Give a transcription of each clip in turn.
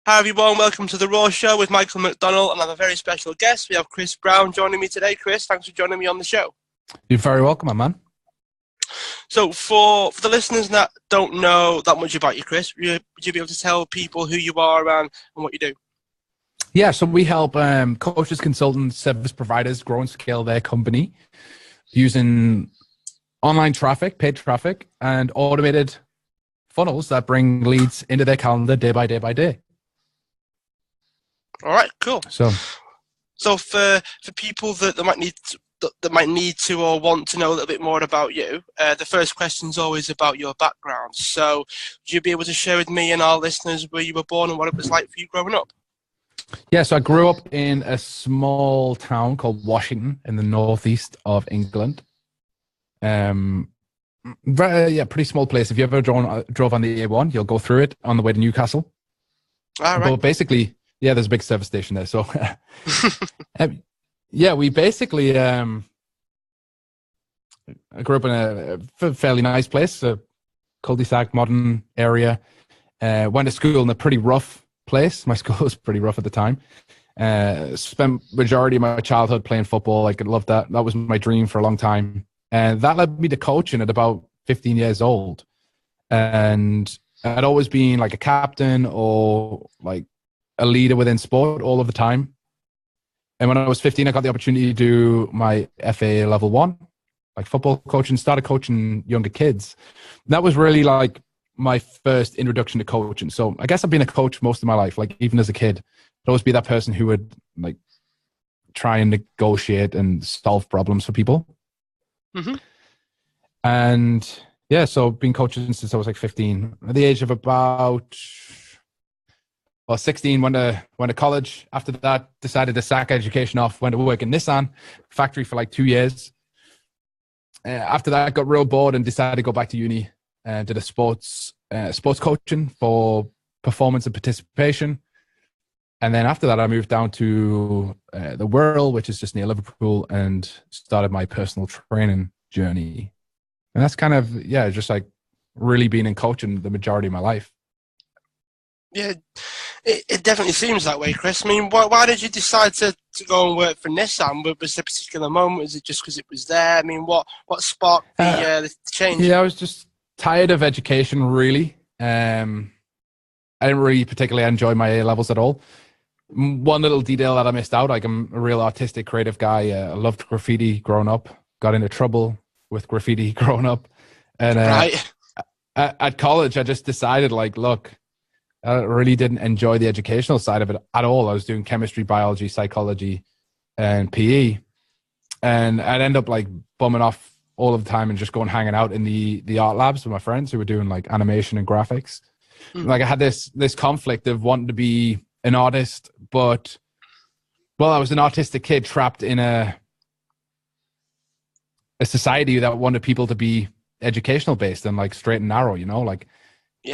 Hi everyone, welcome to the Raw Show with Michael McDonald, and I have a very special guest. We have Chris Brown joining me today. Chris, thanks for joining me on the show. You're very welcome, my man. So for the listeners that don't know that much about you, Chris, would you be able to tell people who you are and what you do? Yeah, so we help coaches, consultants, service providers grow and scale their company using online traffic, paid traffic, and automated funnels that bring leads into their calendar day by day by day. All right, cool. So for people that might need to or want to know a little bit more about you, the first question is always about your background. So would you be able to share with me and our listeners where you were born and what it was like for you growing up? Yeah, so I grew up in a small town called Washington in the northeast of England. Pretty small place. If you ever drove on the A1, you'll go through it on the way to Newcastle. All right. But basically, yeah, there's a big service station there. So, we basically, I grew up in a fairly nice place, a cul-de-sac, modern area. Went to school in a pretty rough place. My school was pretty rough at the time. Spent majority of my childhood playing football. I loved that. That was my dream for a long time. And that led me to coaching at about 15 years old. And I'd always been like a captain or like a leader within sport all of the time. And when I was 15, I got the opportunity to do my FA level 1, like football coaching, started coaching younger kids. And that was really like my first introduction to coaching. So I guess I've been a coach most of my life. Like even as a kid, I'd always be that person who would like try and negotiate and solve problems for people. Mm-hmm. And yeah, so been coaching since I was like 15. At the age of about 16, went to college. After that, decided to sack education off, went to work in Nissan factory for like 2 years. After that, I got real bored and decided to go back to uni and did a sports coaching for performance and participation. And then after that, I moved down to the Wirral, which is just near Liverpool, and started my personal training journey. And that's kind of, just like really been in coaching the majority of my life. Yeah, it definitely seems that way, Chris. I mean, why did you decide to go and work for Nissan? Was there a particular moment? Was it just because it was there? I mean, what sparked the change? Yeah, I was just tired of education, really. I didn't really particularly enjoy my A levels at all. One little detail that I missed out, like I'm a real artistic, creative guy. I loved graffiti growing up, got into trouble with graffiti growing up. And right. At college, I just decided, like, look, I really didn't enjoy the educational side of it at all. I was doing chemistry, biology, psychology, and PE. And I'd end up like bumming off all of the time and just going hanging out in the art labs with my friends who were doing like animation and graphics. Like I had this conflict of wanting to be an artist, but I was an artistic kid trapped in a society that wanted people to be educational based and like straight and narrow, like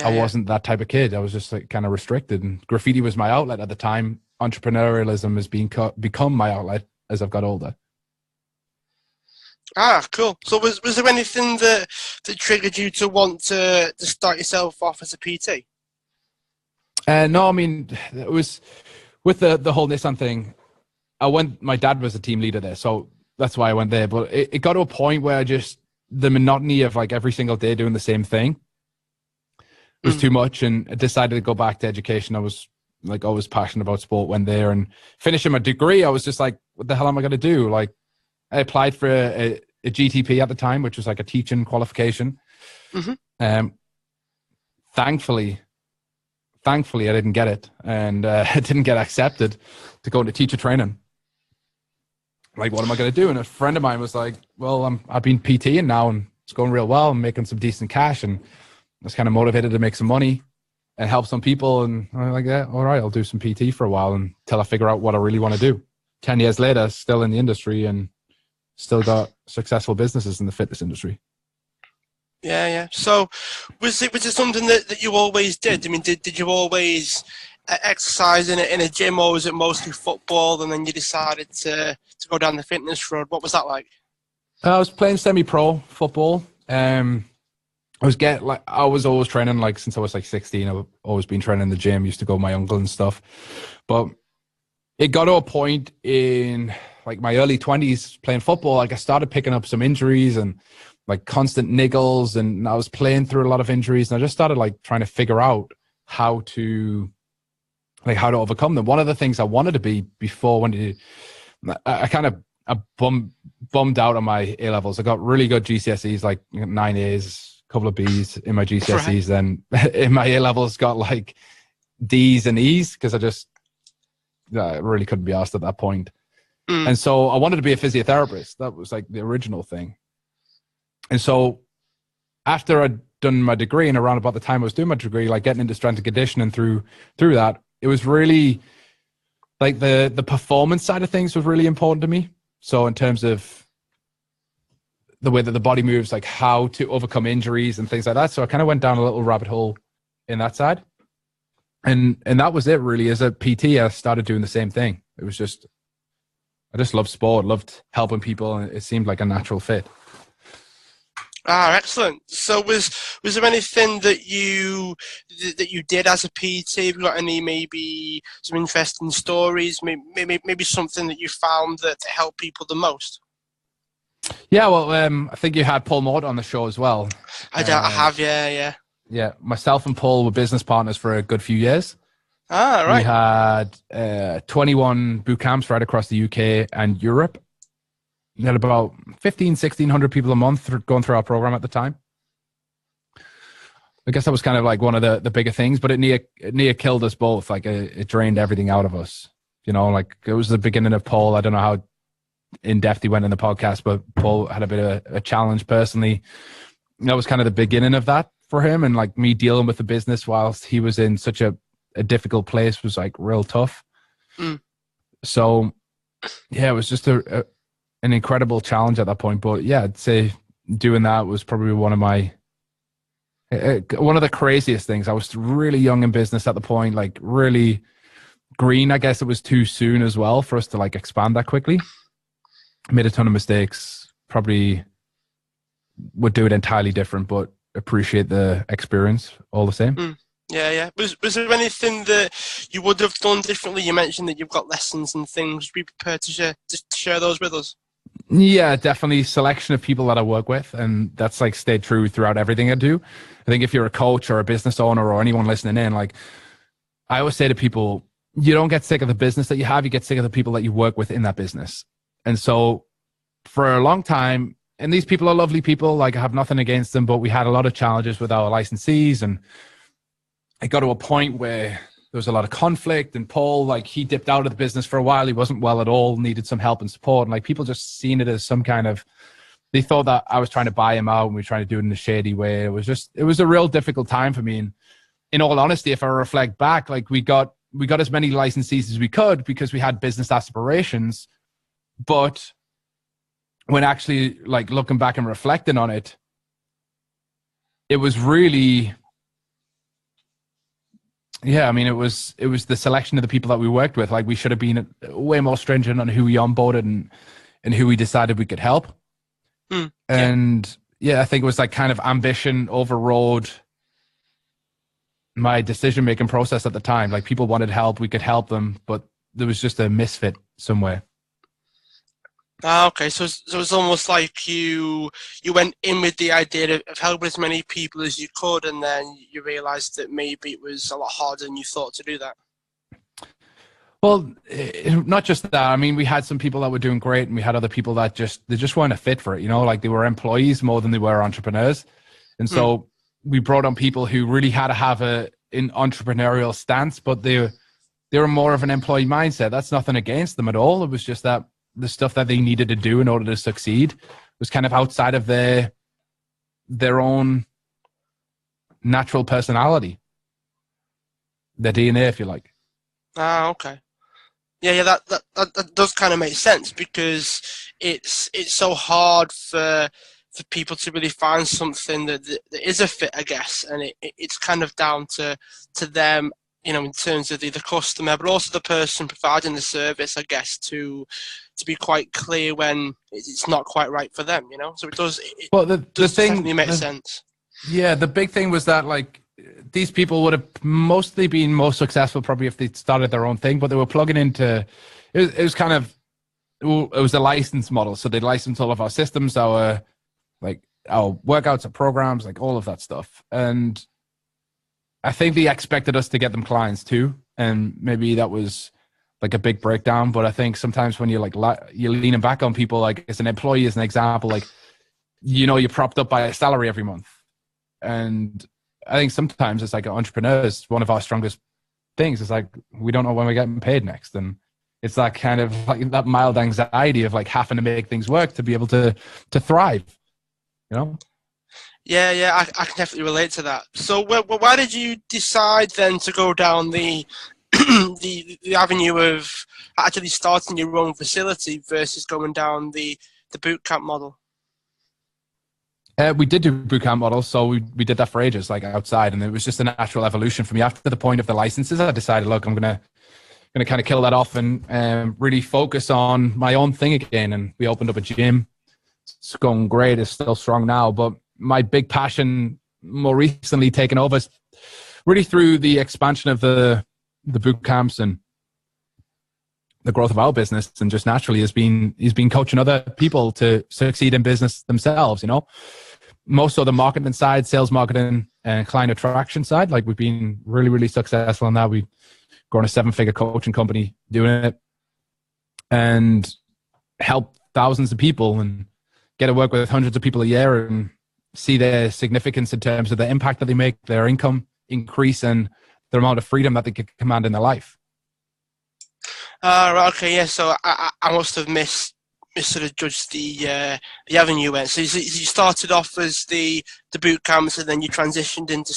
I wasn't that type of kid. I was just like kind of restricted, and graffiti was my outlet at the time. Entrepreneurialism has become my outlet as I've got older. Ah, cool. So was there anything that triggered you to want to start yourself off as a PT? No, I mean, it was with the whole Nissan thing. My dad was a team leader there, so that's why I went there. But it got to a point where the monotony of like every single day doing the same thing was too much, and I decided to go back to education. I was like always passionate about sport. Went there and finishing my degree, I was just like, what the hell am I going to do? Like I applied for a GTP at the time, which was like a teaching qualification. Mm-hmm. Thankfully, I didn't get it, and I didn't get accepted to go into teacher training. Like, what am I going to do? And a friend of mine was like, well, I've been PTing now, and it's going real well. I'm making some decent cash, and I was kind of motivated to make some money and help some people. And I'm like, yeah, all right, I'll do some PT for a while until I figure out what I really want to do. 10 years later, still in the industry and still got successful businesses in the fitness industry. Yeah. So was it something that you always did? I mean, did you always exercise in a gym, or was it mostly football and then you decided to go down the fitness road? What was that like? I was playing semi-pro football. I I was always training like since I was like 16. I've always been training in the gym. Used to go with my uncle and stuff, but it got to a point in like my early 20s playing football. Like I started picking up some injuries and like constant niggles, and I was playing through a lot of injuries, and I just started like trying to figure out how to overcome them. One of the things I wanted to be before I kind of bummed out on my A levels. I got really good GCSEs, like 9 A's, a couple of B's in my GCSEs. Then in my A levels, got like D's and E's because I really couldn't be asked at that point. And so I wanted to be a physiotherapist. That was like the original thing. And so after I'd done my degree, and around about the time I was doing my degree, like getting into strength and conditioning through that, it was really like the performance side of things was really important to me. So in terms of the way that the body moves, like how to overcome injuries and things like that. So I kind of went down a little rabbit hole in that side. And that was it really. As a PT, I started doing the same thing. It was just, I just loved sport, loved helping people, and it seemed like a natural fit. Excellent. So was there anything that you did as a PT? Have you got any maybe some interesting stories? Maybe something that you found that helped people the most? Yeah, well, I think you had Paul Mort on the show as well. I have, yeah. Yeah, myself and Paul were business partners for a good few years. Right. We had 21 boot camps right across the UK and Europe. We had about 1,600 people a month going through our program at the time. I guess that was kind of like one of the bigger things, but it near killed us both. Like it drained everything out of us. You know, like it was the beginning of Paul. I don't know how in depth he went in the podcast, but Paul had a bit of a challenge personally. That was kind of the beginning of that for him, and like me dealing with the business whilst he was in such a difficult place was like real tough. So yeah, it was just an incredible challenge at that point. But yeah, I'd say doing that was probably one of the craziest things. I was really young in business at the point, like really green. I guess it was too soon as well for us to like expand that quickly. Made a ton of mistakes, probably would do it entirely different, but appreciate the experience all the same. Yeah. Was there anything that you would have done differently? You mentioned that you've got lessons and things. Would you be prepared to share those with us? Yeah, definitely selection of people that I work with, and that's like stayed true throughout everything I do. I think if you're a coach or a business owner or anyone listening in, like I always say to people, you don't get sick of the business that you have, you get sick of the people that you work with in that business. And so for a long time, and these people are lovely people, like I have nothing against them, but we had a lot of challenges with our licensees, and it got to a point where there was a lot of conflict, and Paul, like he dipped out of the business for a while. He wasn't well at all, needed some help and support. And like people just seen it as some kind of, they thought that I was trying to buy him out and we were trying to do it in a shady way. It was a real difficult time for me. And in all honesty, if I reflect back, like we got as many licensees as we could because we had business aspirations. But when actually like looking back and reflecting on it, it was really, yeah, I mean, it was the selection of the people that we worked with. Like we should have been way more stringent on who we onboarded and who we decided we could help. And yeah, I think it was like kind of ambition overrode my decision-making process at the time. Like people wanted help, we could help them, but there was just a misfit somewhere. Okay, so it's almost like you went in with the idea of helping as many people as you could, and then you realised that maybe it was a lot harder than you thought to do that. Well, not just that. I mean, we had some people that were doing great, and we had other people that they just weren't a fit for it. You know, like they were employees more than they were entrepreneurs, and so we brought on people who really had to have an entrepreneurial stance, but they were more of an employee mindset. That's nothing against them at all. It was just that the stuff that they needed to do in order to succeed was kind of outside of their own natural personality, their DNA, if you like. Okay. Yeah, that does kind of make sense, because it's so hard for people to really find something that is a fit, I guess, and it's kind of down to them, you know, in terms of the customer, but also the person providing the service, I guess, to be quite clear when it's not quite right for them, you know. So it does. The thing definitely makes sense. Yeah, the big thing was that like these people would have mostly been most successful probably if they started their own thing, but they were plugging into it was kind of it was a license model. So they'd license all of our systems, our workouts, our programs, like all of that stuff. And I think they expected us to get them clients too. And maybe that was like a big breakdown. But I think sometimes when you're you're leaning back on people, like as an employee, as an example, like, you're propped up by a salary every month. And I think sometimes it's like entrepreneurs, one of our strongest things is like, we don't know when we're getting paid next. And it's that kind of like that mild anxiety of like having to make things work to be able to thrive, Yeah, I can definitely relate to that. So, why did you decide then to go down the the avenue of actually starting your own facility versus going down the boot camp model? We did do boot camp models, so we did that for ages, like outside, and it was just a natural evolution for me. After the point of the licenses, I decided, look, I'm gonna kind of kill that off and really focus on my own thing again. And we opened up a gym. It's going great. It's still strong now, but my big passion more recently taken over really through the expansion of the boot camps and the growth of our business, and just naturally has been coaching other people to succeed in business themselves. Most of the marketing side, sales marketing and client attraction side, like we've been really, really successful in that. We've grown a 7-figure coaching company doing it and help thousands of people and get to work with hundreds of people a year and see their significance in terms of the impact that they make, their income increase, and the amount of freedom that they can command in their life. Right, okay, yeah. So I must have misjudged the avenue you went. So you started off as the boot camps, and then you transitioned into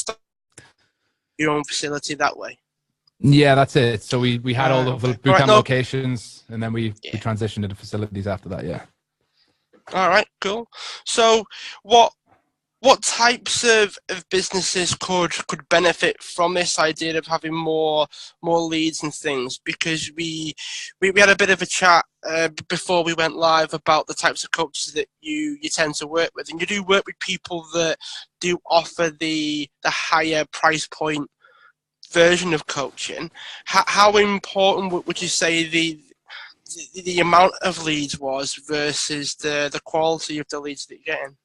your own facility that way. Yeah, that's it. So we had all of the boot camp locations, and then we transitioned into facilities after that. Yeah. All right, cool. So what types of businesses could benefit from this idea of having more leads and things? Because we had a bit of a chat before we went live about the types of coaches that you tend to work with, and you do work with people that do offer the higher price point version of coaching. How important would you say the amount of leads was versus the quality of the leads that you're getting?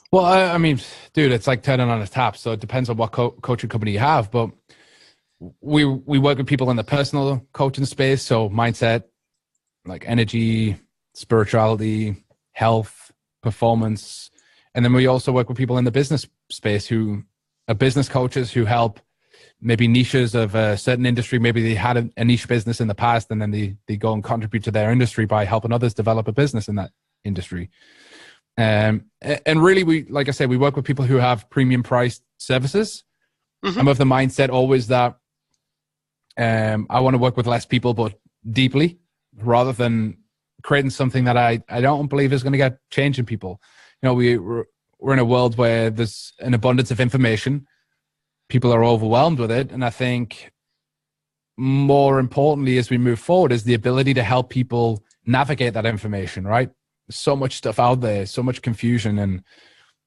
Well, I mean, dude, it's like turning on a tap. So it depends on what coaching company you have. But we work with people in the personal coaching space. So mindset, like energy, spirituality, health, performance. And then we also work with people in the business space who are business coaches who help maybe niches of a certain industry. Maybe they had a niche business in the past, and then they go and contribute to their industry by helping others develop a business in that industry. And really, like I said, we work with people who have premium priced services. Mm-hmm. I'm of the mindset always that I want to work with less people, but deeply, rather than creating something that I don't believe is going to get change in people. We're in a world where there's an abundance of information. People are overwhelmed with it. And I think more importantly, as we move forward, is the ability to help people navigate that information, right? So much stuff out there, so much confusion and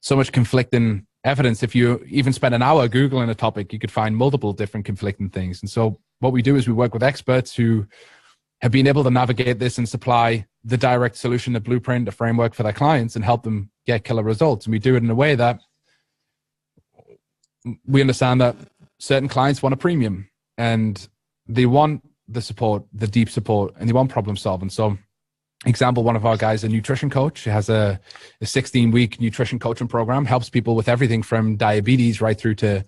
so much conflicting evidence. If you even spend an hour Googling a topic, you could find multiple different conflicting things. And so what we do is we work with experts who have been able to navigate this and supply the direct solution, the blueprint, the framework for their clients and help them get killer results. And we do it in a way that we understand that certain clients want a premium and they want the support, the deep support, and they want problem solving. So example, one of our guys, a nutrition coach, has a 16-week nutrition coaching program, helps people with everything from diabetes right through to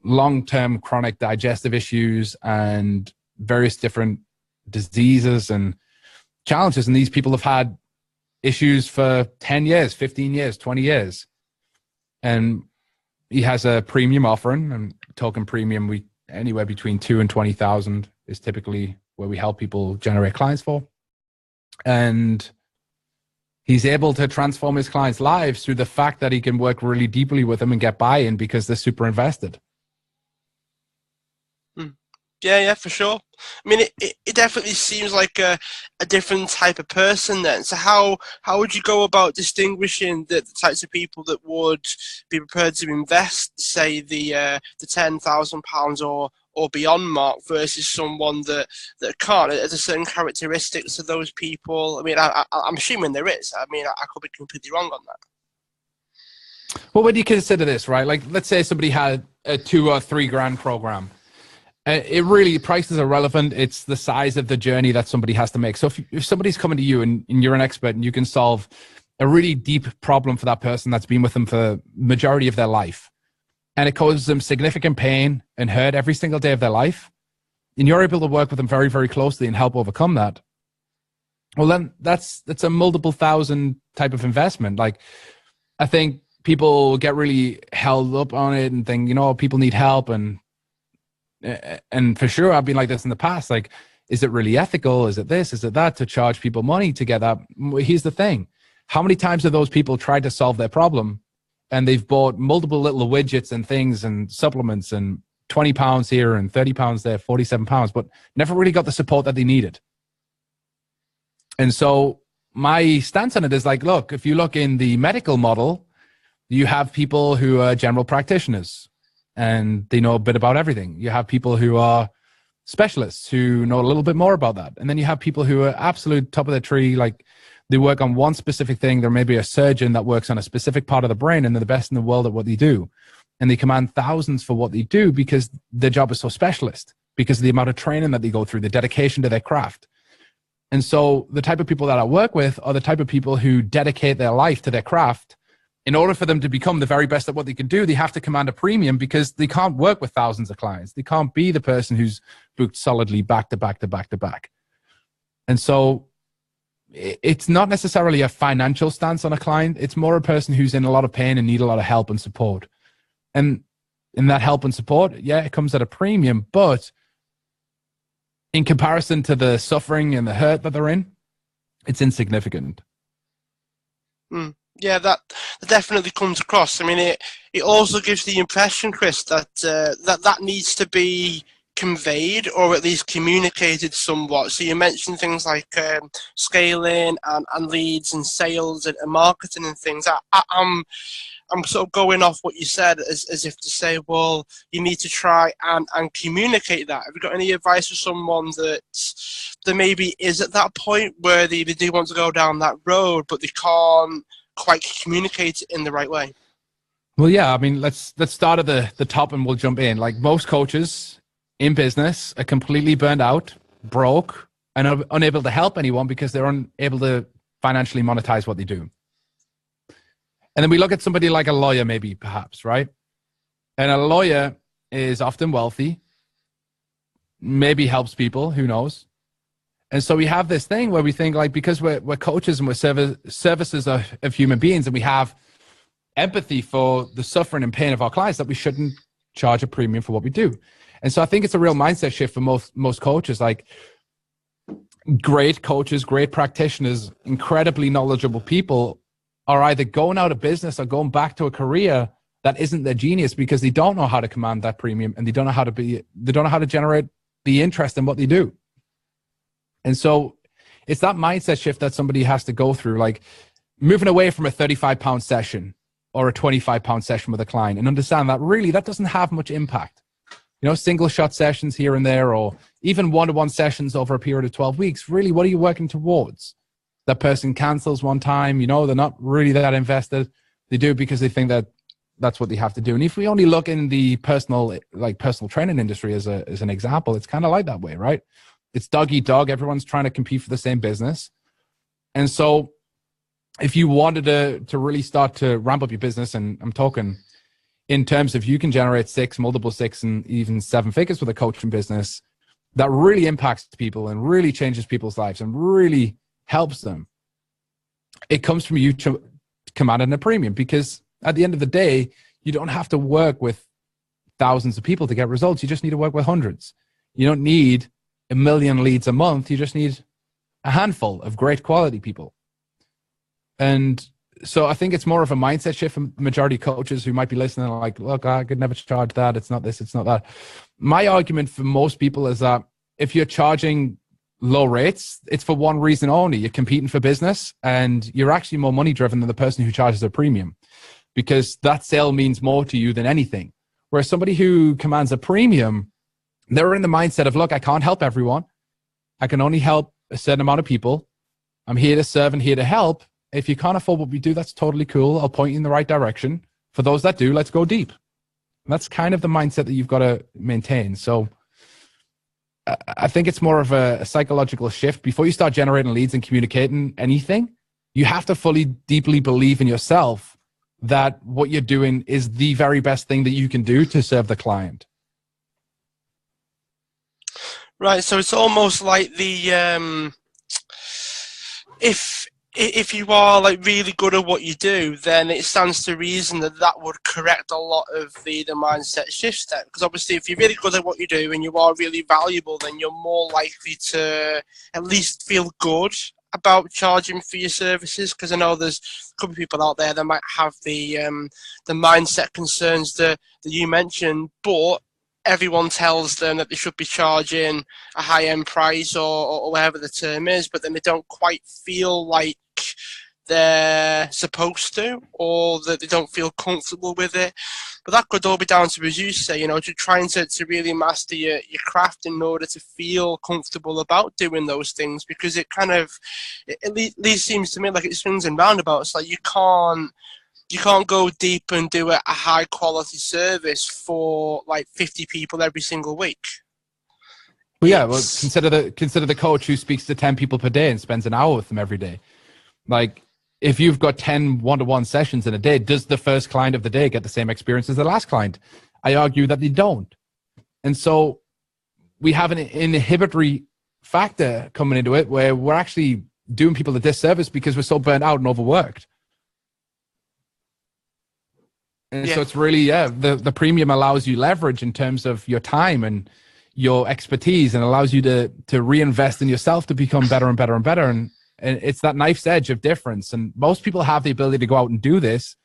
long-term chronic digestive issues and various different diseases and challenges. And these people have had issues for 10 years, 15 years, 20 years. And he has a premium offering, and talking premium, we anywhere between 2,000 and 20,000 is typically where we help people generate clients for. And he's able to transform his clients' lives through the fact that he can work really deeply with them and get buy-in because they're super invested. Yeah, for sure. I mean, it definitely seems like a different type of person then. So how would you go about distinguishing the types of people that would be prepared to invest, say, the £10,000 or beyond mark versus someone that can't? Are there certain characteristics of those people? I mean, I'm assuming there is. I mean, I could be completely wrong on that. Well, when you consider this, right? Like, let's say somebody had a 2 or 3 grand program. It really, prices are relevant. It's the size of the journey that somebody has to make. So if somebody's coming to you and you're an expert and you can solve a really deep problem for that person that's been with them for majority of their life, and it causes them significant pain and hurt every single day of their life, and you're able to work with them very, very closely and help overcome that, well, then that's a multiple thousand type of investment. Like, I think people get really held up on it and think, people need help. And for sure, I've been like this in the past. Like, is it really ethical? Is it this? Is it that? To charge people money to get that? Here's the thing. How many times have those people tried to solve their problem and they've bought multiple little widgets and things and supplements and £20 here and £30 there, £47, but never really got the support that they needed? And so my stance on it is like, look, if you look in the medical model, you have people who are general practitioners and they know a bit about everything. You have people who are specialists who know a little bit more about that. And then you have people who are absolute top of their tree, like they work on one specific thing. There may be a surgeon that works on a specific part of the brain and they're the best in the world at what they do. And they command thousands for what they do because their job is so specialist, because of the amount of training that they go through, the dedication to their craft. And so the type of people that I work with are the type of people who dedicate their life to their craft. In order for them to become the very best at what they can do, they have to command a premium because they can't work with thousands of clients. They can't be the person who's booked solidly back to back to back to back. And so it's not necessarily a financial stance on a client. It's more a person who's in a lot of pain and need a lot of help and support. And in that help and support, yeah, it comes at a premium, but in comparison to the suffering and the hurt that they're in, it's insignificant. Yeah, that definitely comes across. I mean, it also gives the impression, Chris, that that needs to be conveyed or at least communicated somewhat. So you mentioned things like scaling and leads and sales and marketing and things. I'm sort of going off what you said as if to say, well, you need to try and communicate that. Have you got any advice for someone that maybe is at that point where they do want to go down that road, but they can't quite communicate it in the right way? Well, yeah, I mean, let's start at the top and we'll jump in. Like, most coaches in business are completely burned out, broke, and are unable to help anyone because they're unable to financially monetize what they do. And then we look at somebody like a lawyer, maybe, perhaps, right? And a lawyer is often wealthy, maybe helps people, who knows? And so we have this thing where we think, like, because we're coaches and we're services of human beings and we have empathy for the suffering and pain of our clients, that we shouldn't charge a premium for what we do. And so I think it's a real mindset shift for most coaches. Like, great coaches, great practitioners, incredibly knowledgeable people are either going out of business or going back to a career that isn't their genius because they don't know how to command that premium and they don't know how to generate the interest in what they do. And so it's that mindset shift that somebody has to go through, like moving away from a £35 session or a £25 session with a client and understand that really that doesn't have much impact. Single shot sessions here and there, or even one-to-one sessions over a period of 12 weeks. Really, what are you working towards? That person cancels one time, they're not really that invested. They do it because they think that that's what they have to do. And if we only look in the personal training industry as an example, it's kind of like that way, right? It's dog eat dog. Everyone's trying to compete for the same business. And so if you wanted to really start to ramp up your business, and I'm talking in terms of you can generate multiple six and even 7 figures with a coaching business that really impacts people and really changes people's lives and really helps them, it comes from you commanding a premium, because at the end of the day, you don't have to work with thousands of people to get results. You just need to work with hundreds. You don't need 1 million leads a month. You just need a handful of great quality people. And so I think it's more of a mindset shift for majority coaches who might be listening like, look, I could never charge that. It's not this, it's not that. my argument for most people is that if you're charging low rates, it's for one reason only. You're competing for business, and you're actually more money driven than the person who charges a premium, because that sale means more to you than anything. Whereas somebody who commands a premium, they're in the mindset of, look, I can't help everyone. I can only help a certain amount of people. I'm here to serve and here to help. If you can't afford what we do, that's totally cool. I'll point you in the right direction. For those that do, let's go deep. And that's kind of the mindset that you've got to maintain. So I think it's more of a psychological shift. Before you start generating leads and communicating anything, you have to fully, deeply believe in yourself that what you're doing is the very best thing that you can do to serve the client. Right. So it's almost like the if you are like really good at what you do, then it stands to reason that that would correct a lot of the mindset shifts then. Because obviously if you're really good at what you do and you are really valuable, then you're more likely to at least feel good about charging for your services. Because I know there's a couple of people out there that might have the mindset concerns that you mentioned, but everyone tells them that they should be charging a high-end price or whatever the term is, but then they don't quite feel like they're supposed to, or that they don't feel comfortable with it. But that could all be down to, as you say, to trying to really master your craft in order to feel comfortable about doing those things, because it kind of, at least seems to me like it swings and roundabouts. Like you can't go deep and do a high quality service for like 50 people every single week. Well, yeah, well, consider the coach who speaks to 10 people per day and spends an hour with them every day. Like, if you've got 10 one-to-one sessions in a day, does the first client of the day get the same experience as the last client? I argue that they don't. And so we have an inhibitory factor coming into it where we're actually doing people a disservice because we're so burnt out and overworked. And so it's really, the premium allows you leverage in terms of your time and your expertise, and allows you to reinvest in yourself to become better and better and better. And it's that knife's edge of difference. And most people have the ability to go out and do this.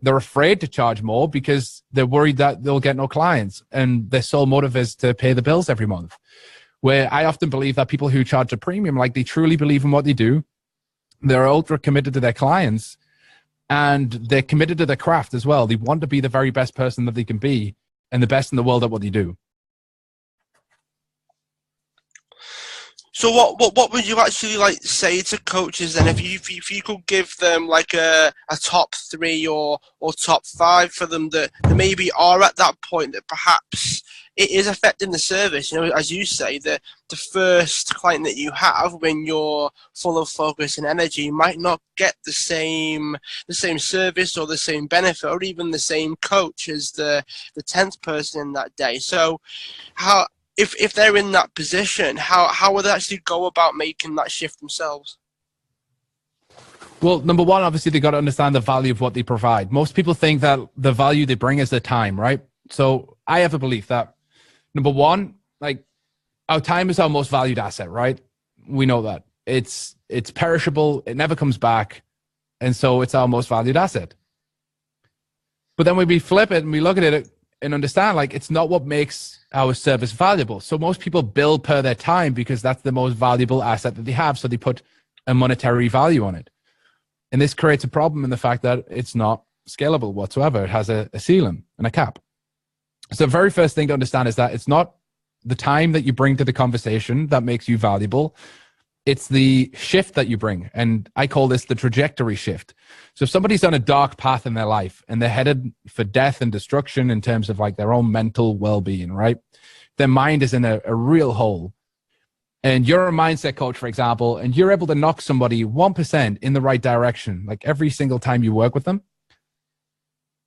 They're afraid to charge more because they're worried that they'll get no clients, and their sole motive is to pay the bills every month. Where I often believe that people who charge a premium, like, they truly believe in what they do. They're ultra committed to their clients, and they're committed to their craft as well. They want to be the very best person that they can be and the best in the world at what they do. So what would you actually like say to coaches then, if you could give them like a top 3 or top 5 for them that maybe are at that point that perhaps it is affecting the service? As you say, the first client that you have when you're full of focus and energy might not get the same service or the same benefit or even the same coach as the 10th person in that day. So how, if they're in that position, how would they actually go about making that shift themselves? Well, number one, obviously, they got to understand the value of what they provide. Most people think that the value they bring is their time, right? So I have a belief that, number one, like, our time is our most valued asset, right? We know that. It's perishable. It never comes back. And so it's our most valued asset. But then when we flip it and we look at it and understand, like, it's not what makes our service valuable. So most people bill per their time because that's the most valuable asset that they have. So they put a monetary value on it. And this creates a problem in the fact that it's not scalable whatsoever. It has a ceiling and a cap. So the very first thing to understand is that it's not the time that you bring to the conversation that makes you valuable. It's the shift that you bring. And I call this the trajectory shift. So if somebody's on a dark path in their life and they're headed for death and destruction in terms of like their own mental well-being, right? Their mind is in a real hole. And you're a mindset coach, for example, and you're able to knock somebody 1% in the right direction, like every single time you work with them.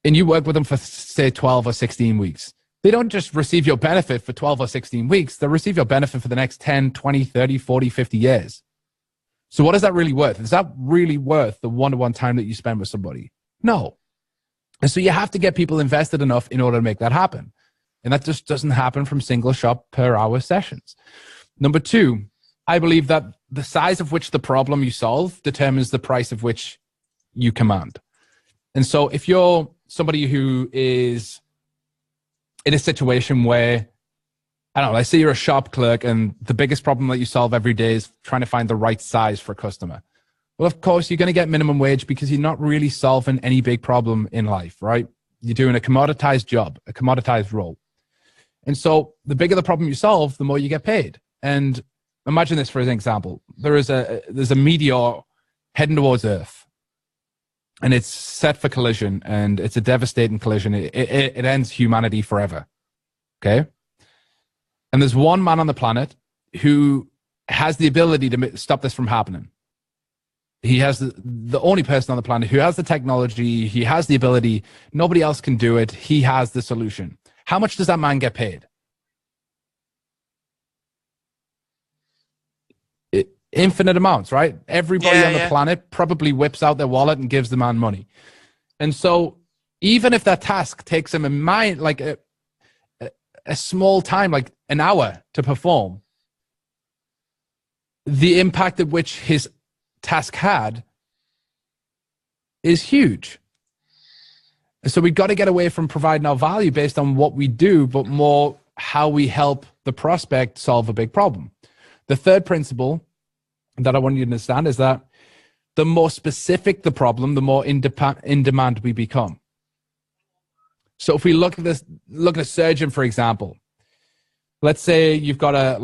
And you work with them for, say, 12 or 16 weeks. They don't just receive your benefit for 12 or 16 weeks. They'll receive your benefit for the next 10, 20, 30, 40, 50 years. So what is that really worth? Is that really worth the one-to-one time that you spend with somebody? No. And so you have to get people invested enough in order to make that happen. And that just doesn't happen from single shot per hour sessions. Number two, I believe that the size of which the problem you solve determines the price of which you command. And so if you're somebody who is in a situation where I don't know, let's say you're a shop clerk and the biggest problem that you solve every day is trying to find the right size for a customer. Well, of course, you're going to get minimum wage because you're not really solving any big problem in life, right? You're doing a commoditized job, a commoditized role. And so the bigger the problem you solve, the more you get paid. And imagine this for an example. There's a meteor heading towards Earth, and it's set for collision, and it's a devastating collision. It ends humanity forever, okay? And there's one man on the planet who has the ability to stop this from happening. He has the only person on the planet who has the technology. He has the ability. Nobody else can do it. He has the solution. How much does that man get paid? Infinite amounts, right? Everybody on the planet probably whips out their wallet and gives the man money. And so even if that task takes him a small time, like an hour to perform, the impact at which his task had is huge. So we've got to get away from providing our value based on what we do, but more how we help the prospect solve a big problem. The third principle that I want you to understand is that the more specific the problem, the more in demand we become. So if we look at a surgeon, for example, let's say you've got a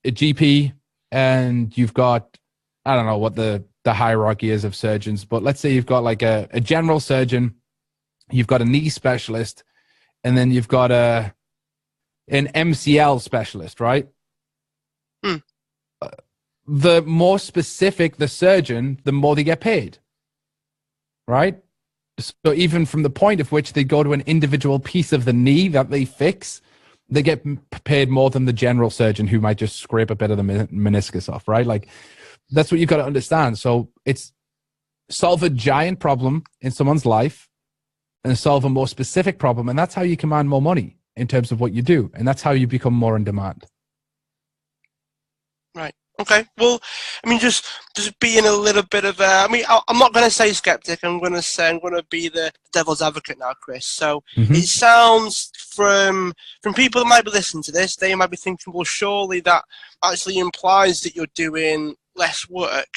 GP and you've got, I don't know what the hierarchy is of surgeons, but let's say you've got like a general surgeon, you've got a knee specialist, and then you've got an MCL specialist, right? The more specific the surgeon, the more they get paid, right? So even from the point of which they go to an individual piece of the knee that they fix, they get paid more than the general surgeon who might just scrape a bit of the meniscus off, right? Like, that's what you've got to understand. So it's solve a giant problem in someone's life and solve a more specific problem. And that's how you command more money in terms of what you do. And that's how you become more in demand. Right. Okay. Well, I mean, just being a little bit of I'm not going to say skeptic. I'm going to be the devil's advocate now, Chris. So it sounds from people that might be listening to this, they might be thinking, well, surely that actually implies that you're doing less work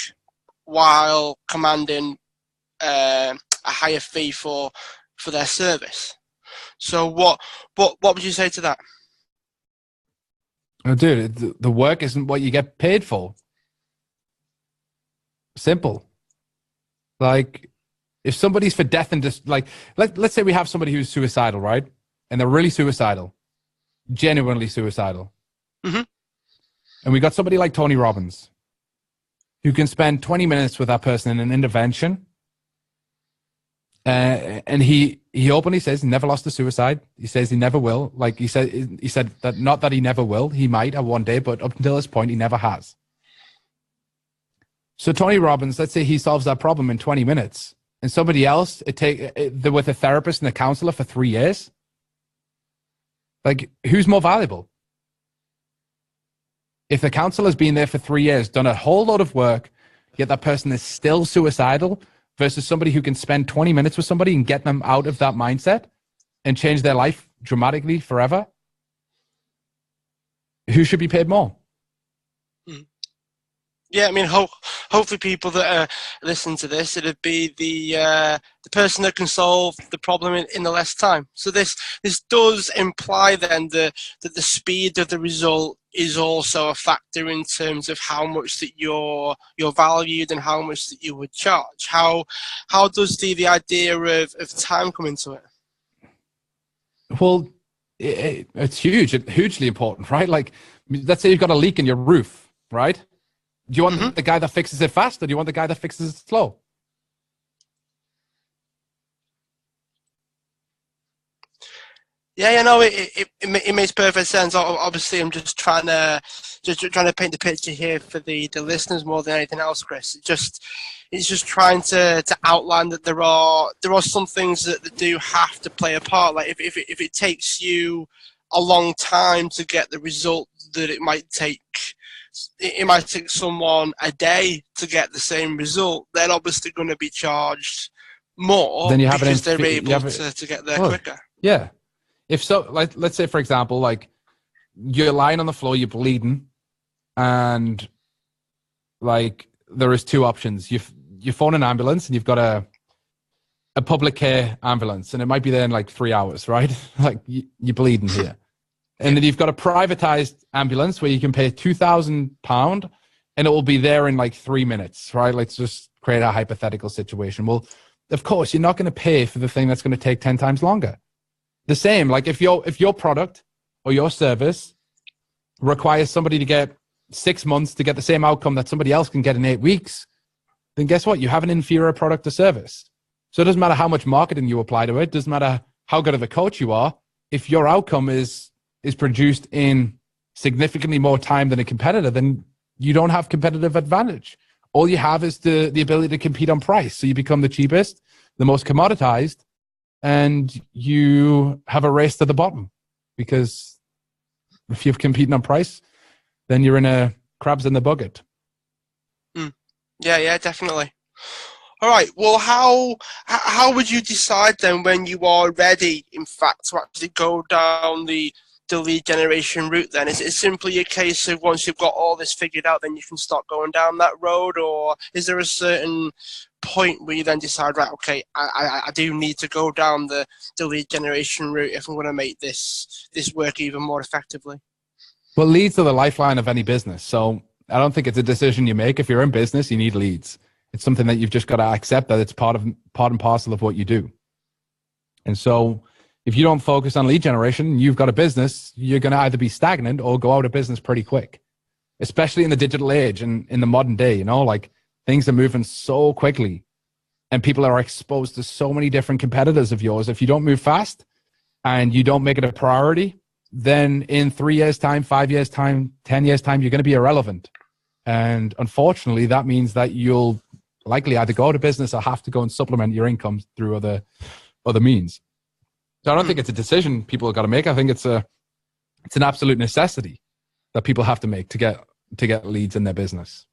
while commanding a higher fee for their service. So what would you say to that? Oh, dude, the work isn't what you get paid for. Simple. Like, if somebody's for death and just like, let's say we have somebody who's suicidal, right? And they're really suicidal, genuinely suicidal. Mm-hmm. And we got somebody like Tony Robbins who can spend 20 minutes with that person in an intervention. And he openly says he never lost a suicide. He says he never will. Like he said that not that he never will. He might at one day, but up until this point, he never has. So Tony Robbins, let's say he solves that problem in 20 minutes, and somebody else they're with a therapist and a counselor for 3 years. Like, who's more valuable? If the counselor's been there for 3 years, done a whole lot of work, yet that person is still suicidal, versus somebody who can spend 20 minutes with somebody and get them out of that mindset and change their life dramatically forever, who should be paid more? Yeah, I mean, hopefully people that are listening to this, it'd be the person that can solve the problem in the less time. So this does imply then that the speed of the result is also a factor in terms of how much that you're valued and how much that you would charge. How does the idea of time come into it? Well, it's huge. It's hugely important, right? Like, let's say you've got a leak in your roof, right? Do you want the guy that fixes it fast, or do you want the guy that fixes it slow? Yeah, it makes perfect sense. Obviously, I'm just trying to paint the picture here for the listeners more than anything else, Chris. It's just trying to outline that there are some things that do have to play a part. Like if it takes you a long time to get the result that it might take someone a day to get the same result, they're obviously going to be charged more because they're able to get there quicker. Yeah. If so, like, let's say, for example, like you're lying on the floor, you're bleeding, and like there is two options. You phone an ambulance, and you've got a public care ambulance, and it might be there in like 3 hours, right? Like you're bleeding here. And then you've got a privatized ambulance where you can pay £2,000 and it will be there in like 3 minutes, right? Let's just create a hypothetical situation. Well, of course, you're not going to pay for the thing that's going to take 10 times longer. The same, like if your product or your service requires somebody to get 6 months to get the same outcome that somebody else can get in 8 weeks, then guess what? You have an inferior product or service. So it doesn't matter how much marketing you apply to it. It doesn't matter how good of a coach you are. If your outcome is produced in significantly more time than a competitor, then you don't have competitive advantage. All you have is the ability to compete on price. So you become the cheapest, the most commoditized, and you have a race to the bottom. Because if you're competing on price, then you're in a crabs in the bucket. Yeah, definitely. All right. Well, how would you decide then when you are ready, in fact, to actually go down the lead generation route then? Is it simply a case of once you've got all this figured out, then you can start going down that road? Or is there a certain point where you then decide, right, okay, I do need to go down the lead generation route if I'm going to make this work even more effectively? Well, leads are the lifeline of any business. So I don't think it's a decision you make. If you're in business, you need leads. It's something that you've just got to accept that it's part and parcel of what you do. And so if you don't focus on lead generation, you've got a business, you're going to either be stagnant or go out of business pretty quick, especially in the digital age and in the modern day. You know, like things are moving so quickly and people are exposed to so many different competitors of yours. If you don't move fast and you don't make it a priority, then in 3 years' time, 5 years' time, 10 years' time, you're going to be irrelevant. And unfortunately, that means that you'll likely either go out of business or have to go and supplement your income through other means. So I don't think it's a decision people have got to make. I think it's an absolute necessity that people have to make to get leads in their business.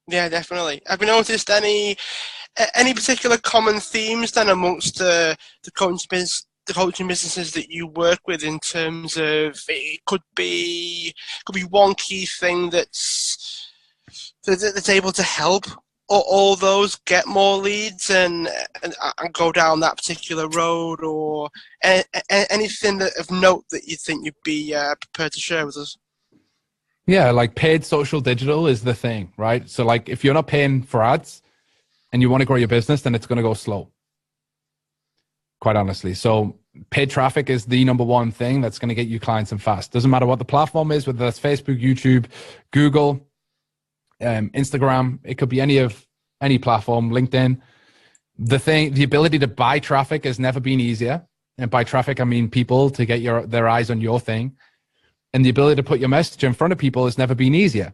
Yeah, definitely. Have you noticed any particular common themes then amongst the coaching businesses that you work with, in terms of it could be one key thing that's able to help all those get more leads and go down that particular road, or anything of note that you think you'd be prepared to share with us? Yeah, like paid social digital is the thing, right? So like if you're not paying for ads and you want to grow your business, then it's going to go slow, quite honestly. So paid traffic is the number one thing that's going to get you clients and fast. Doesn't matter what the platform is, whether that's Facebook, YouTube, Google, Instagram. It could be any platform, LinkedIn. The ability to buy traffic has never been easier. And by traffic, I mean people to get their eyes on your thing. And the ability to put your message in front of people has never been easier.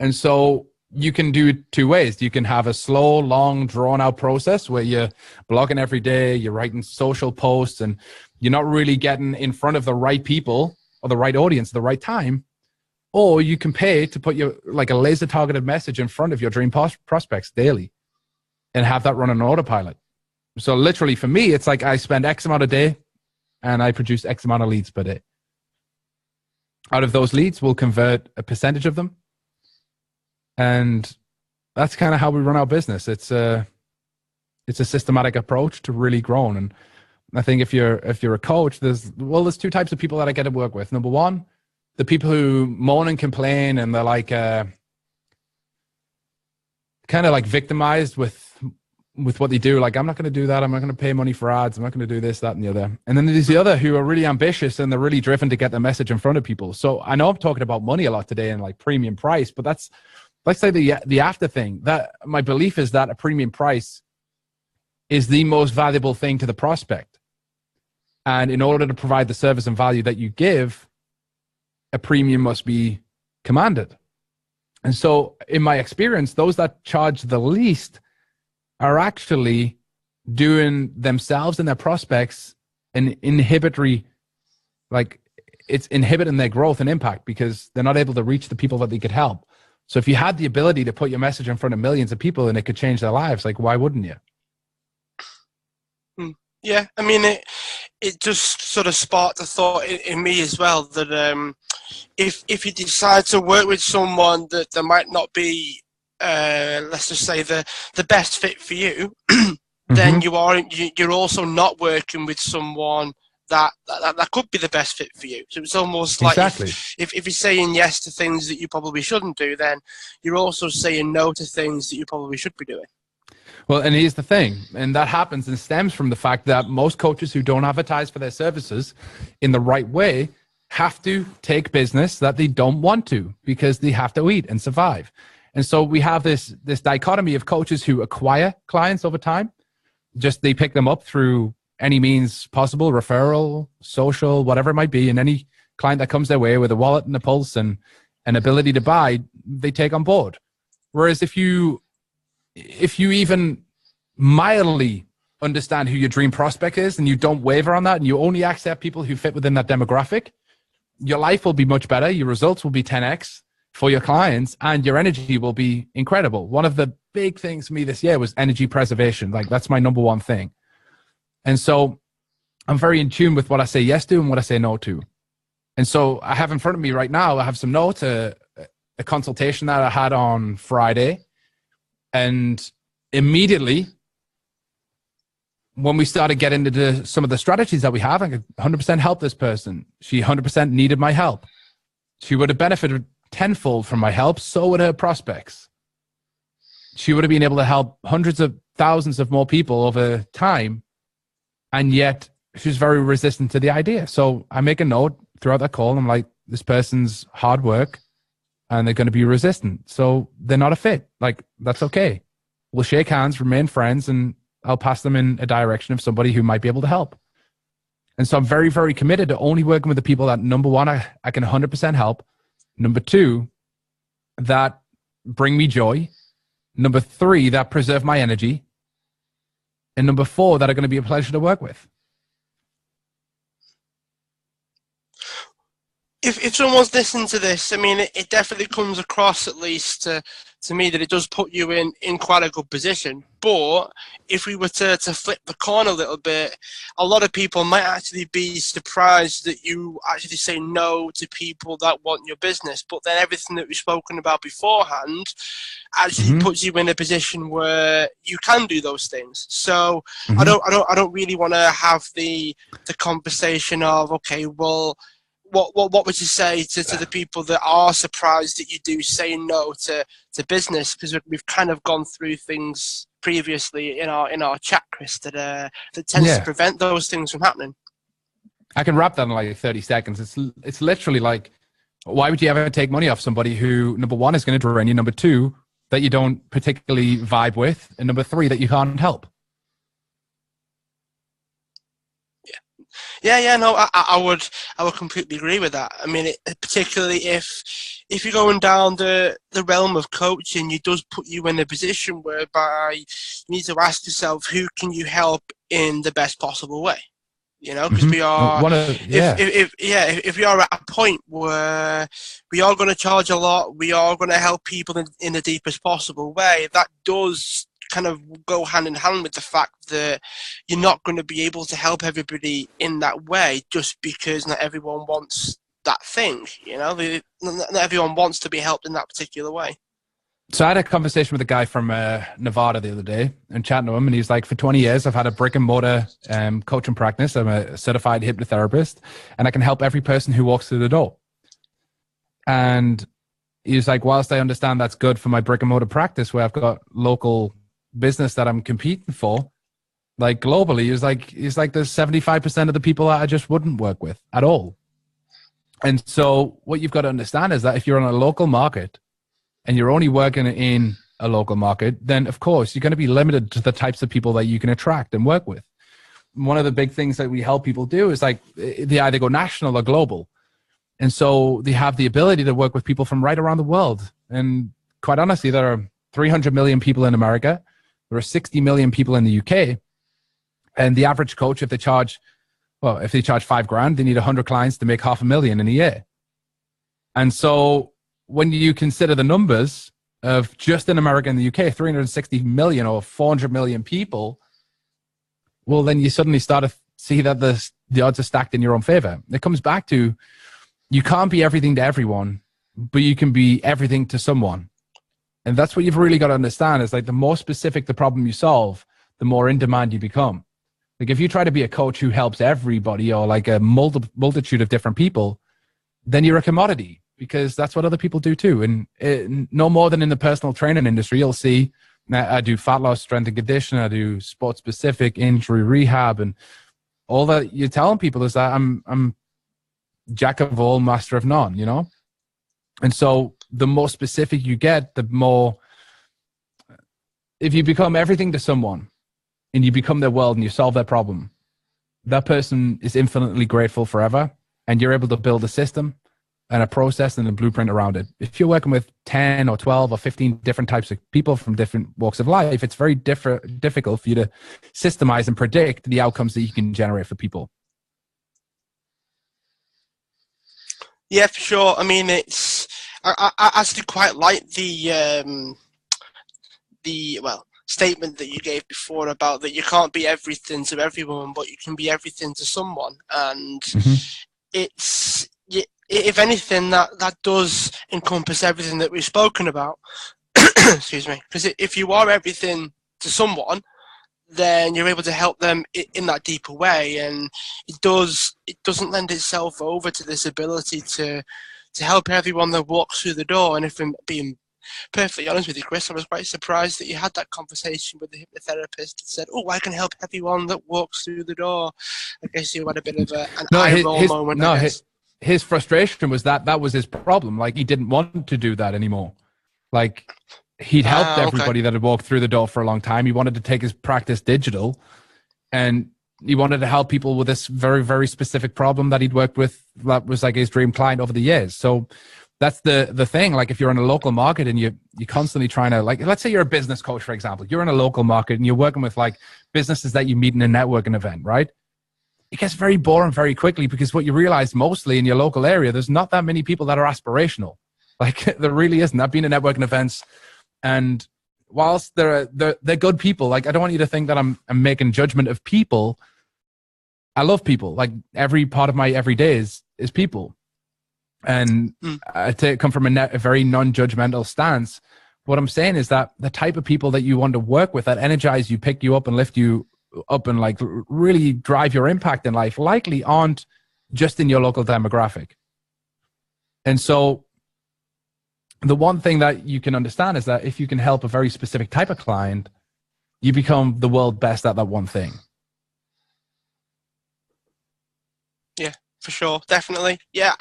And so you can do it two ways. You can have a slow, long, drawn-out process where you're blogging every day, you're writing social posts, and you're not really getting in front of the right people or the right audience at the right time. Or you can pay to put your like a laser-targeted message in front of your dream prospects daily and have that run on autopilot. So literally for me, it's like I spend X amount a day and I produce X amount of leads per day. Out of those leads, we'll convert a percentage of them. And that's kind of how we run our business. It's a systematic approach to really growing. And I think if you're a coach, there's two types of people that I get to work with. Number one, the people who moan and complain and they're like kind of like victimized with what they do. Like, I'm not going to do that. I'm not going to pay money for ads. I'm not going to do this, that, and the other. And then there's the other who are really ambitious and they're really driven to get their message in front of people. So I know I'm talking about money a lot today and like premium price, but that's, let's say the after thing. That my belief is that a premium price is the most valuable thing to the prospect. And in order to provide the service and value that you give, a premium must be commanded. And so in my experience, those that charge the least are actually doing themselves and their prospects an inhibitory, like it's inhibiting their growth and impact because they're not able to reach the people that they could help. So if you had the ability to put your message in front of millions of people and it could change their lives, like why wouldn't you? Yeah, I mean, it just sort of sparked a thought in me as well that if you decide to work with someone that might not be, let's just say, the best fit for you, then you're also not working with someone that could be the best fit for you. So it's almost like if you're saying yes to things that you probably shouldn't do, then you're also saying no to things that you probably should be doing. Well, and here's the thing, and that happens and stems from the fact that most coaches who don't advertise for their services in the right way have to take business that they don't want to because they have to eat and survive. And so we have this dichotomy of coaches who acquire clients over time. Just they pick them up through any means possible, referral, social, whatever it might be. And any client that comes their way with a wallet and a pulse and an ability to buy, they take on board. Whereas if you even mildly understand who your dream prospect is and you don't waver on that and you only accept people who fit within that demographic, your life will be much better. Your results will be 10x for your clients and your energy will be incredible. One of the big things for me this year was energy preservation. Like that's my number one thing. And so I'm very in tune with what I say yes to and what I say no to. And so I have in front of me right now, I have some notes, a consultation that I had on Friday. And immediately, when we started getting into some of the strategies that we have, I could 100% help this person. She 100% needed my help. She would have benefited tenfold from my help. So would her prospects. She would have been able to help hundreds of thousands of more people over time. And yet, she's very resistant to the idea. So I make a note throughout that call. I'm like, this person's hard work. And they're going to be resistant. So they're not a fit. Like, that's okay. We'll shake hands, remain friends, and I'll pass them in a direction of somebody who might be able to help. And so I'm very, very committed to only working with the people that, number one, I can 100% help. Number two, that bring me joy. Number three, that preserve my energy. And number four, that are going to be a pleasure to work with. If someone's listening to this, I mean, it definitely comes across, at least to me, that it does put you in quite a good position. But if we were to flip the coin a little bit, a lot of people might actually be surprised that you actually say no to people that want your business. But then everything that we've spoken about beforehand actually puts you in a position where you can do those things. So I don't really want to have the conversation of, okay, well, what would you say to the people that are surprised that you do say no to business? Because we've kind of gone through things previously in our chat, Chris, that tends to prevent those things from happening. I can wrap that in like 30 seconds. It's literally like, why would you ever take money off somebody who, number one, is going to drain you, number two, that you don't particularly vibe with, and number three, that you can't help? Yeah, no, I would completely agree with that. I mean, particularly if you're going down the realm of coaching, it does put you in a position whereby you need to ask yourself, who can you help in the best possible way? You know, because we are, if we are at a point where we are going to charge a lot, we are going to help people in the deepest possible way, that does kind of go hand in hand with the fact that you're not going to be able to help everybody in that way just because not everyone wants that thing. You know, not everyone wants to be helped in that particular way. So I had a conversation with a guy from Nevada the other day and chatting to him, and he's like, for 20 years, I've had a brick and mortar coaching practice. I'm a certified hypnotherapist, and I can help every person who walks through the door. And he's like, whilst I understand that's good for my brick and mortar practice where I've got local business that I'm competing for, like globally, he's like there's 75% of the people that I just wouldn't work with at all. And so what you've got to understand is that if you're on a local market and you're only working in a local market, then of course you're going to be limited to the types of people that you can attract and work with. One of the big things that we help people do is like they either go national or global. And so they have the ability to work with people from right around the world. And quite honestly, there are 300 million people in America. There are 60 million people in the UK, and the average coach, if they charge $5,000, they need 100 clients to make $500,000 in a year. And so when you consider the numbers of just in America and the UK, 360 million or 400 million people, well, then you suddenly start to see that the the odds are stacked in your own favor. It comes back to, you can't be everything to everyone, but you can be everything to someone. And that's what you've really got to understand, is like the more specific the problem you solve, the more in demand you become. Like if you try to be a coach who helps everybody, or like a multitude of different people, then you're a commodity, because that's what other people do too. And no more than in the personal training industry, you'll see I do fat loss, strength and conditioning, I do sport specific injury rehab, and all that you're telling people is that I'm jack of all, master of none, you know? And so the more specific you get, the more, if you become everything to someone and you become their world and you solve their problem, that person is infinitely grateful forever. And you're able to build a system and a process and a blueprint around it. If you're working with 10 or 12 or 15 different types of people from different walks of life, it's very difficult for you to systemize and predict the outcomes that you can generate for people. Yeah, for sure. I mean, I actually quite like the statement that you gave before about that you can't be everything to everyone, but you can be everything to someone. And it's, if anything, that does encompass everything that we've spoken about. Excuse me. Because if you are everything to someone, then you're able to help them in that deeper way, and it doesn't lend itself over to this ability to help everyone that walks through the door. And if I'm being perfectly honest with you, Chris, I was quite surprised that you had that conversation with the hypnotherapist and said, "Oh, I can help everyone that walks through the door." I guess you had a bit of an eye roll moment. No, his frustration was that was his problem. Like, he didn't want to do that anymore. Like, he'd helped everybody that had walked through the door for a long time. He wanted to take his practice digital, and he wanted to help people with this very, very specific problem that he'd worked with. That was like his dream client over the years. So that's the thing. Like, if you're in a local market and you're constantly trying to, like, let's say you're a business coach, for example, you're in a local market and you're working with like businesses that you meet in a networking event, right? It gets very boring very quickly, because what you realize mostly in your local area, there's not that many people that are aspirational. Like, there really isn't. I've been in networking events, and whilst they're good people, like, I don't want you to think that I'm making judgment of people. I love people. Like, every part of my everyday is people. And I come from a very non-judgmental stance. What I'm saying is that the type of people that you want to work with, that energize you, pick you up and lift you up and like really drive your impact in life, likely aren't just in your local demographic. And so the one thing that you can understand is that if you can help a very specific type of client, you become the world best at that one thing. Yeah, for sure, definitely. Yeah,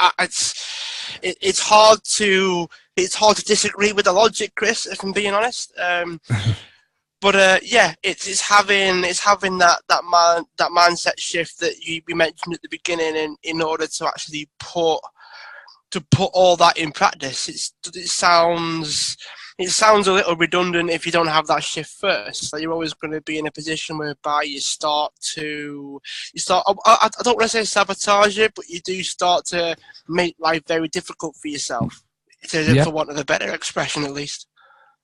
it's hard to disagree with the logic, Chris, if I'm being honest. But yeah, it's having that mindset shift that we mentioned at the beginning, in order to actually put all that in practice. It sounds a little redundant if you don't have that shift first. Like, you're always going to be in a position whereby you start. I don't want to say sabotage it, but you do start to make life very difficult for yourself, for want of a better expression, at least.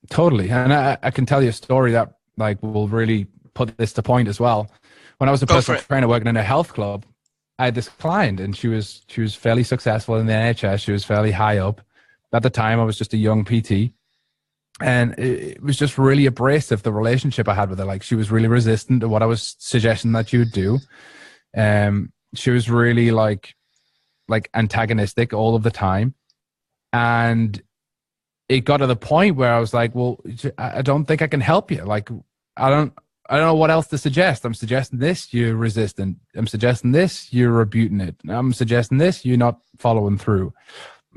Totally. And I can tell you a story that like will really put this to point as well. When I was a personal trainer working in a health club, I had this client, and she was fairly successful in the NHS. She was fairly high up. At the time, I was just a young PT. And it was just really abrasive, the relationship I had with her. Like, she was really resistant to what I was suggesting that she would do. She was really like antagonistic all of the time. And it got to the point where I was like, well, I don't think I can help you. Like, I don't know what else to suggest. I'm suggesting this, you're resistant. I'm suggesting this, you're rebuting it. I'm suggesting this, you're not following through.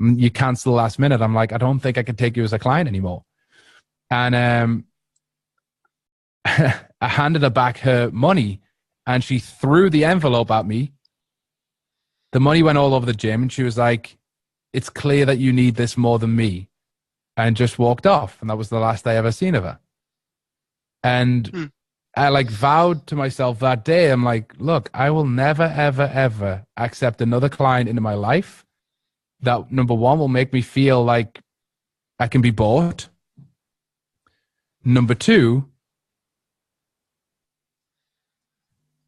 You cancel last minute. I'm like, I don't think I can take you as a client anymore. And I handed her back her money, and she threw the envelope at me. The money went all over the gym, and she was like, "It's clear that you need this more than me," and just walked off. And that was the last I ever seen of her. And I like vowed to myself that day, I'm like, look, I will never, ever, ever accept another client into my life that, number one, will make me feel like I can be bought. Number two,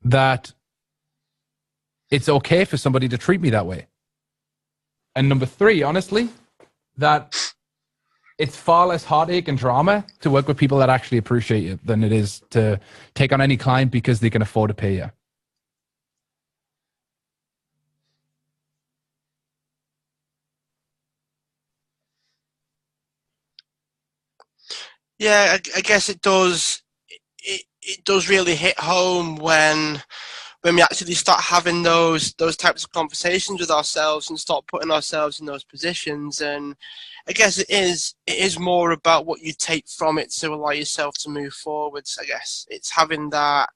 that it's okay for somebody to treat me that way. And number 3, honestly, that it's far less heartache and drama to work with people that actually appreciate you than it is to take on any client because they can afford to pay you. Yeah, I guess it does. It does really hit home when we actually start having those types of conversations with ourselves and start putting ourselves in those positions. And I guess it is more about what you take from it to allow yourself to move forwards. I guess it's having that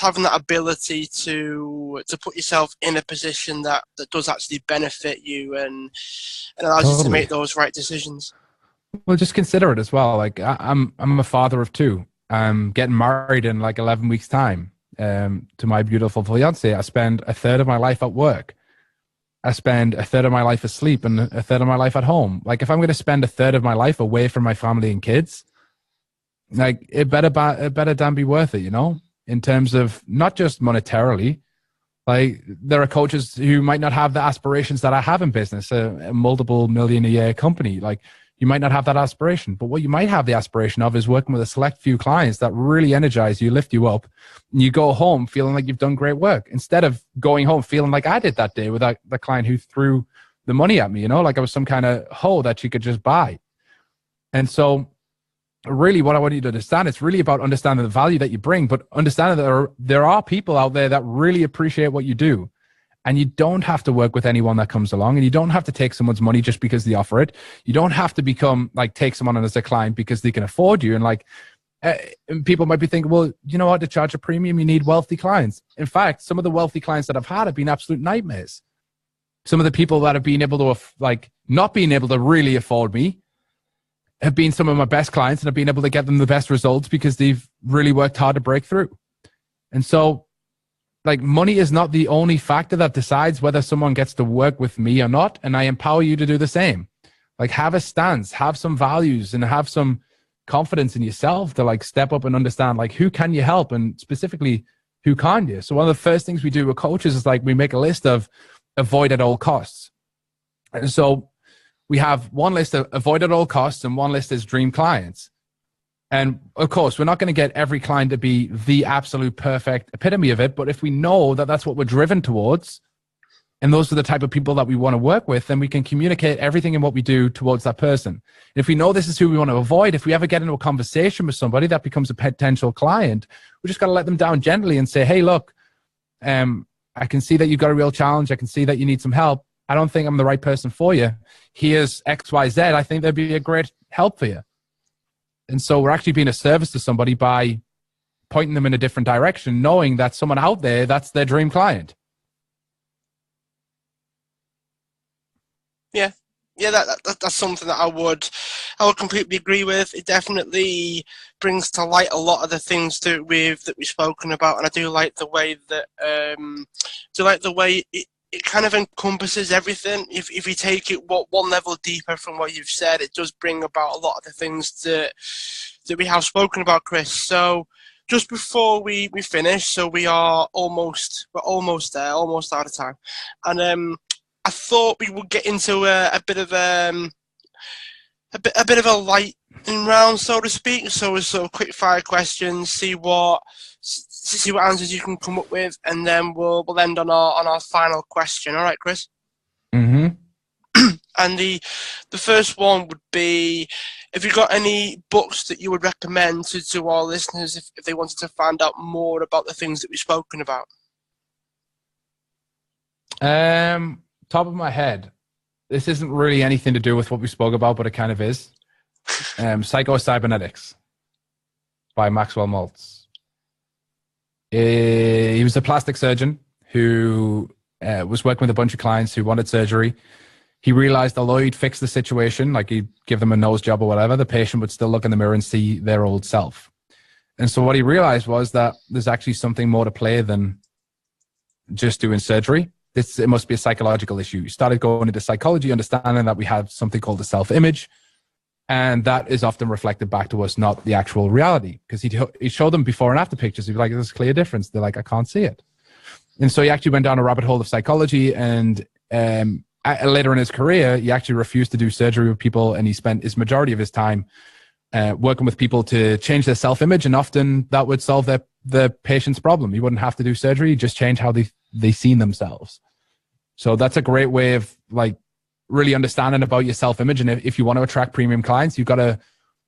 ability to put yourself in a position that does actually benefit you and allows you to make those right decisions. Well, just consider it as well. Like I'm a father of 2. I'm getting married in like 11 weeks time to my beautiful fiance. I spend a third of my life at work. I spend a third of my life asleep and a third of my life at home. Like if I'm going to spend a third of my life away from my family and kids, like it better damn be worth it, you know, in terms of not just monetarily. Like there are coaches who might not have the aspirations that I have in business, a multiple million a year company. Like you might not have that aspiration, but what you might have the aspiration of is working with a select few clients that really energize you, lift you up, and you go home feeling like you've done great work instead of going home feeling like I did that day with the client who threw the money at me, you know, like I was some kind of hoe that she could just buy. And so really what I want you to understand, it's really about understanding the value that you bring, but understanding that there are people out there that really appreciate what you do. And you don't have to work with anyone that comes along, and you don't have to take someone's money just because they offer it. You don't have to take someone on as a client because they can afford you. And and people might be thinking, well, you know what, to charge a premium, you need wealthy clients. In fact, some of the wealthy clients that I've had have been absolute nightmares. Some of the people that have been able to, not being able to really afford me have been some of my best clients, and I've been able to get them the best results because they've really worked hard to break through. And so, money is not the only factor that decides whether someone gets to work with me or not. And I empower you to do the same. Have a stance, have some values, and have some confidence in yourself to step up and understand who can you help, and specifically who can't you. So one of the first things we do with coaches is we make a list of avoid at all costs. And so we have one list of avoid at all costs and one list is dream clients. And of course, we're not going to get every client to be the absolute perfect epitome of it. But if we know that that's what we're driven towards, and those are the type of people that we want to work with, then we can communicate everything in what we do towards that person. And if we know this is who we want to avoid, if we ever get into a conversation with somebody that becomes a potential client, we just got to let them down gently and say, hey, look, I can see that you've got a real challenge. I can see that you need some help. I don't think I'm the right person for you. Here's X, Y, Z. I think there'd be a great help for you. And so we're actually being a service to somebody by pointing them in a different direction, knowing that someone out there, that's their dream client. Yeah. Yeah, that's something that I would completely agree with. It definitely brings to light a lot of the things that we've spoken about, and I do like the way that it kind of encompasses everything. If you take it one level deeper from what you've said, it does bring about a lot of the things that we have spoken about, Chris. So just before we finish, so we're almost there, almost out of time, and I thought we would get into a bit of a lightning round, so to speak. So it's sort of quick fire questions, see what answers you can come up with, and then we'll end on our final question. All right, Chris? Mm-hmm. And the first one would be, have you got any books that you would recommend to our listeners if they wanted to find out more about the things that we've spoken about? Top of my head, this isn't really anything to do with what we spoke about, but it kind of is. Psycho-Cybernetics by Maxwell Maltz. He was a plastic surgeon who was working with a bunch of clients who wanted surgery. He realized although he'd fix the situation, he'd give them a nose job or whatever, the patient would still look in the mirror and see their old self. And so what he realized was that there's actually something more to play than just doing surgery. It must be a psychological issue. He started going into psychology, understanding that we have something called the self-image, and that is often reflected back to us, not the actual reality. Because he showed them before and after pictures. He'd be like, there's a clear difference. They're like, I can't see it. And so he actually went down a rabbit hole of psychology, and later in his career, he actually refused to do surgery with people, and he spent his majority of his time working with people to change their self-image, and often that would solve the patient's problem. You wouldn't have to do surgery, just change how they see themselves. So that's a great way of like really understanding about your self-image. And if you want to attract premium clients, you've got to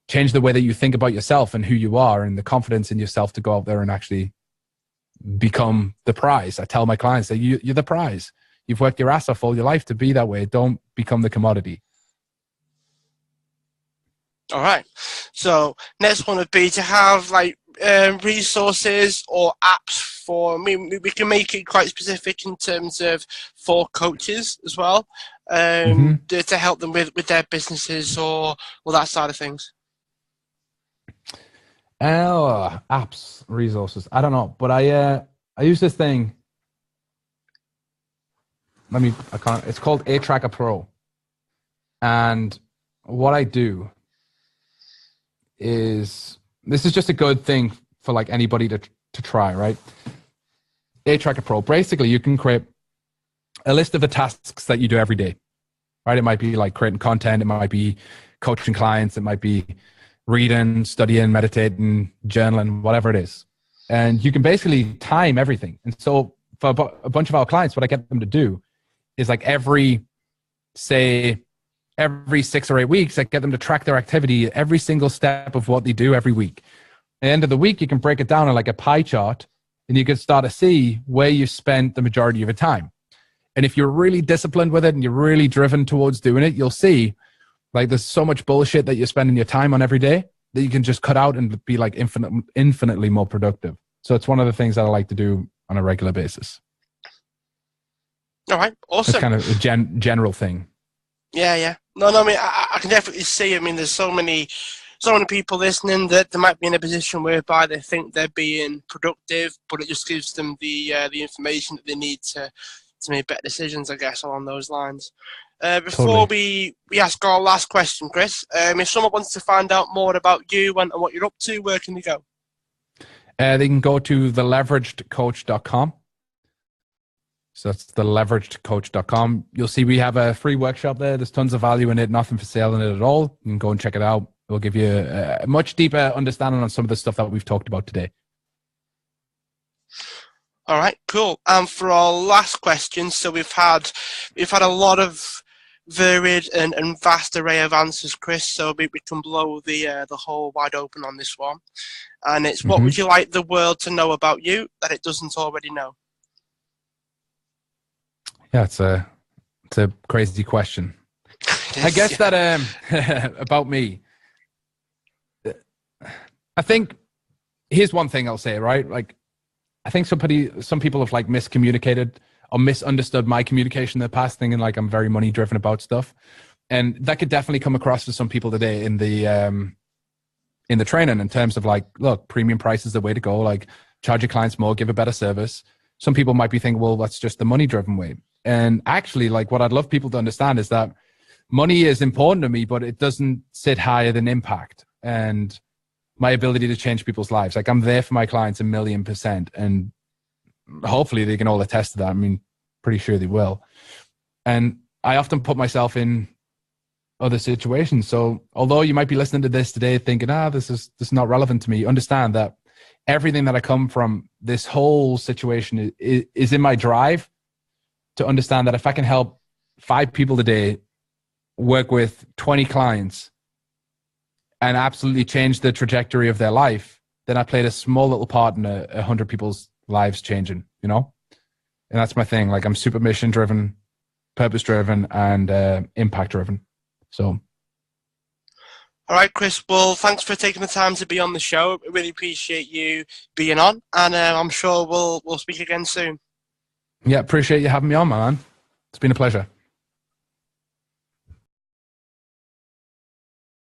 change the way that you think about yourself and who you are, and the confidence in yourself to go out there and actually become the prize. I tell my clients that you're the prize. You've worked your ass off all your life to be that way. Don't become the commodity. All right. So next one would be to have like resources or apps for, I mean, we can make it quite specific in terms of for coaches as well, to help them with their businesses or that side of things. Apps, resources. I don't know, but I use this thing. It's called A Tracker Pro. And what I do is, this is just a good thing for like anybody to try, right? A Tracker Pro. Basically, you can create a list of the tasks that you do every day, right? It might be like creating content. It might be coaching clients. It might be reading, studying, meditating, journaling, whatever it is. And you can basically time everything. And so for a bunch of our clients, what I get them to do is like every 6 or 8 weeks, I get them to track their activity, every single step of what they do every week. At the end of the week, you can break it down in like a pie chart, and you can start to see where you spent the majority of your time. And if you're really disciplined with it and you're really driven towards doing it, you'll see like there's so much bullshit that you're spending your time on every day that you can just cut out and be like infinitely more productive. So it's one of the things that I like to do on a regular basis. All right, awesome. It's kind of a general thing. Yeah. No, I mean, I can definitely see. I mean, there's so many people listening that they might be in a position whereby they think they're being productive, but it just gives them the information that they need to make better decisions, I guess, along those lines. Before we ask our last question, Chris, if someone wants to find out more about you and what you're up to, where can they go? They can go to theleveragedcoach.com. So that's theleveragedcoach.com. You'll see we have a free workshop there. There's tons of value in it, nothing for sale in it at all. You can go and check it out. It'll give you a much deeper understanding on some of the stuff that we've talked about today. All right, cool. And for our last question, so we've had a lot of varied and vast array of answers, Chris. So we can blow the hole wide open on this one. And it's, what would you like the world to know about you that it doesn't already know? Yeah, it's a crazy question. I guess that about me. I think here's one thing I'll say, right? Like, I think some people have like miscommunicated or misunderstood my communication in the past, thinking like I'm very money driven about stuff, and that could definitely come across to some people today in the training, in terms of like, look, premium price is the way to go. Like, charge your clients more, give a better service. Some people might be thinking, well, that's just the money driven way. And actually, like, what I'd love people to understand is that money is important to me, but it doesn't sit higher than impact and my ability to change people's lives. Like, I'm there for my clients 1,000,000%, and hopefully they can all attest to that. I mean, pretty sure they will. And I often put myself in other situations. So although you might be listening to this today thinking, this is not relevant to me, understand that everything that I come from, this whole situation is in my drive to understand that if I can help 5 people today work with 20 clients and absolutely change the trajectory of their life, then I played a small little part in 100 people's lives changing, you know? And that's my thing. Like, I'm super mission driven, purpose driven, and impact driven. So. All right, Chris. Well, thanks for taking the time to be on the show. I really appreciate you being on, and I'm sure we'll speak again soon. Yeah, appreciate you having me on, man. It's been a pleasure.